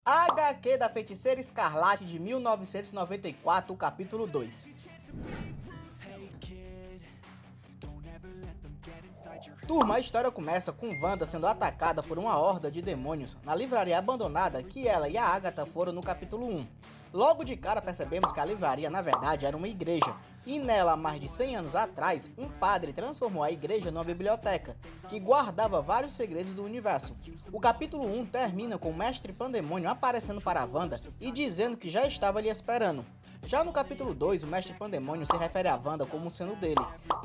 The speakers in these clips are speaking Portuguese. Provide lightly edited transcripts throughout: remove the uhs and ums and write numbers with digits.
HQ da Feiticeira Escarlate de 1994, capítulo 2. Turma, a história começa com Wanda sendo atacada por uma horda de demônios na livraria abandonada que ela e a Agatha foram no capítulo 1. Logo de cara percebemos que a livraria na verdade era uma igreja, e nela, há mais de 100 anos atrás, um padre transformou a igreja numa biblioteca, que guardava vários segredos do universo. O capítulo 1 termina com o Mestre Pandemônio aparecendo para a Wanda e dizendo que já estava ali esperando. Já no capítulo 2, o Mestre Pandemônio se refere a Wanda como sendo dele.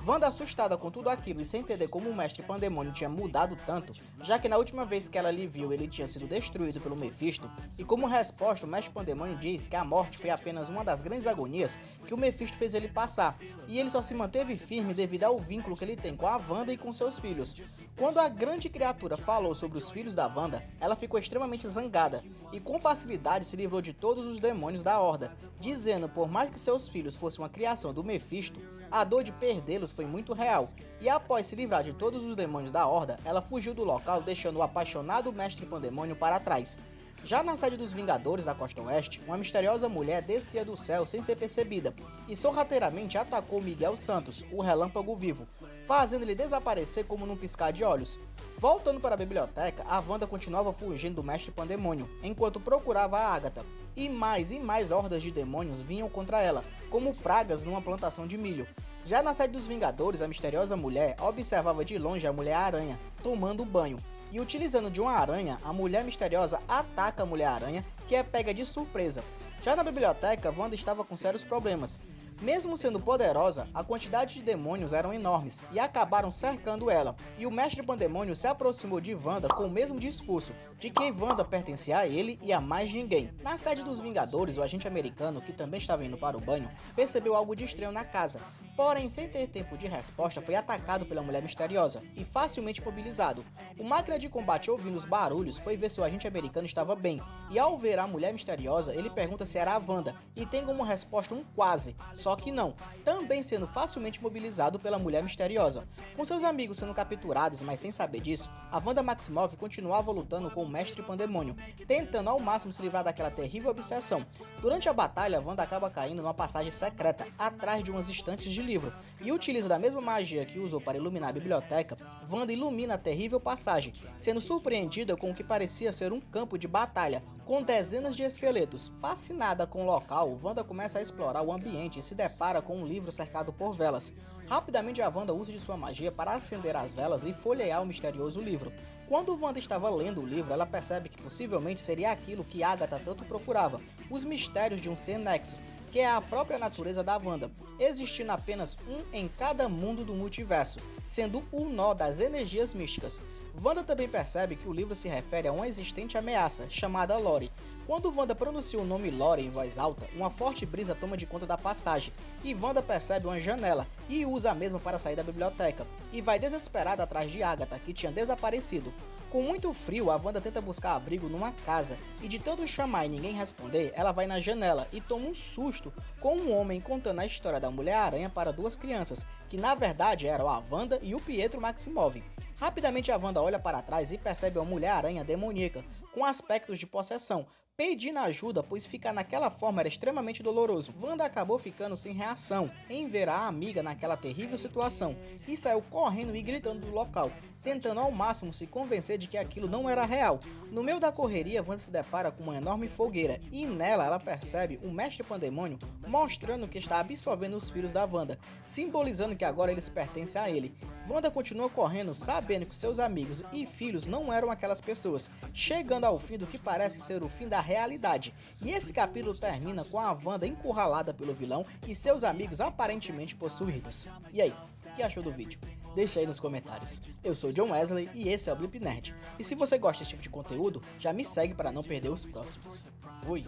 Wanda, assustada com tudo aquilo e sem entender como o Mestre Pandemônio tinha mudado tanto, já que na última vez que ela lhe viu ele tinha sido destruído pelo Mephisto, e como resposta o Mestre Pandemônio diz que a morte foi apenas uma das grandes agonias que o Mephisto fez ele passar, e ele só se manteve firme devido ao vínculo que ele tem com a Wanda e com seus filhos. Quando a grande criatura falou sobre os filhos da Wanda, ela ficou extremamente zangada, e com facilidade se livrou de todos os demônios da Horda, dizendo por mais que seus filhos fossem uma criação do Mephisto, a dor de perdê-los foi muito real, e após se livrar de todos os demônios da Horda, ela fugiu do local deixando o apaixonado Mestre Pandemônio para trás. Já na sede dos Vingadores da Costa Oeste, uma misteriosa mulher descia do céu sem ser percebida, e sorrateiramente atacou Miguel Santos, o Relâmpago Vivo, fazendo ele desaparecer como num piscar de olhos. Voltando para a biblioteca, a Wanda continuava fugindo do Mestre Pandemônio, enquanto procurava a Agatha, e mais hordas de demônios vinham contra ela, como pragas numa plantação de milho. Já na sede dos Vingadores, a misteriosa mulher observava de longe a Mulher-Aranha, tomando banho, e utilizando de uma aranha, a Mulher Misteriosa ataca a Mulher-Aranha, que é pega de surpresa. Já na biblioteca, Wanda estava com sérios problemas. Mesmo sendo poderosa, a quantidade de demônios eram enormes e acabaram cercando ela, e o Mestre Pandemônio se aproximou de Wanda com o mesmo discurso, de que Wanda pertencia a ele e a mais ninguém. Na sede dos Vingadores, o agente americano, que também estava indo para o banho, percebeu algo de estranho na casa, porém sem ter tempo de resposta foi atacado pela Mulher Misteriosa e facilmente mobilizado. O máquina de combate, ouvindo os barulhos, foi ver se o agente americano estava bem, e ao ver a Mulher Misteriosa, ele pergunta se era a Wanda, e tem como resposta um quase, só que não, também sendo facilmente mobilizado pela Mulher Misteriosa. Com seus amigos sendo capturados, mas sem saber disso, a Wanda Maximoff continuava lutando com o Mestre Pandemônio, tentando ao máximo se livrar daquela terrível obsessão. Durante a batalha, Wanda acaba caindo numa passagem secreta, atrás de umas estantes de livro, e utiliza da mesma magia que usou para iluminar a biblioteca. Wanda ilumina a terrível passagem, sendo surpreendida com o que parecia ser um campo de batalha, com dezenas de esqueletos. Fascinada com o local, Wanda começa a explorar o ambiente e se depara com um livro cercado por velas. Rapidamente a Wanda usa de sua magia para acender as velas e folhear o misterioso livro. Quando Wanda estava lendo o livro, ela percebe que possivelmente seria aquilo que Agatha tanto procurava, os mistérios de um ser nexo, que é a própria natureza da Wanda, existindo apenas um em cada mundo do multiverso, sendo o nó das energias místicas. Wanda também percebe que o livro se refere a uma existente ameaça, chamada Lori. Quando Wanda pronuncia o nome Lori em voz alta, uma forte brisa toma de conta da passagem, e Wanda percebe uma janela, e usa a mesma para sair da biblioteca, e vai desesperada atrás de Agatha, que tinha desaparecido. Com muito frio, a Wanda tenta buscar abrigo numa casa, e de tanto chamar e ninguém responder, ela vai na janela e toma um susto com um homem contando a história da Mulher-Aranha para duas crianças, que na verdade eram a Wanda e o Pietro Maximoff. Rapidamente a Wanda olha para trás e percebe uma Mulher-Aranha demoníaca, com aspectos de possessão, pedindo ajuda, pois ficar naquela forma era extremamente doloroso. Wanda acabou ficando sem reação em ver a amiga naquela terrível situação e saiu correndo e gritando do local, tentando ao máximo se convencer de que aquilo não era real. No meio da correria, Wanda se depara com uma enorme fogueira e nela ela percebe o Mestre Pandemônio mostrando que está absorvendo os filhos da Wanda, simbolizando que agora eles pertencem a ele. Wanda continua correndo, sabendo que seus amigos e filhos não eram aquelas pessoas, chegando ao fim do que parece ser o fim da realidade. E esse capítulo termina com a Wanda encurralada pelo vilão e seus amigos aparentemente possuídos. E aí, o que achou do vídeo? Deixa aí nos comentários. Eu sou John Wesley e esse é o Blip Nerd. E se você gosta desse tipo de conteúdo, já me segue para não perder os próximos. Fui!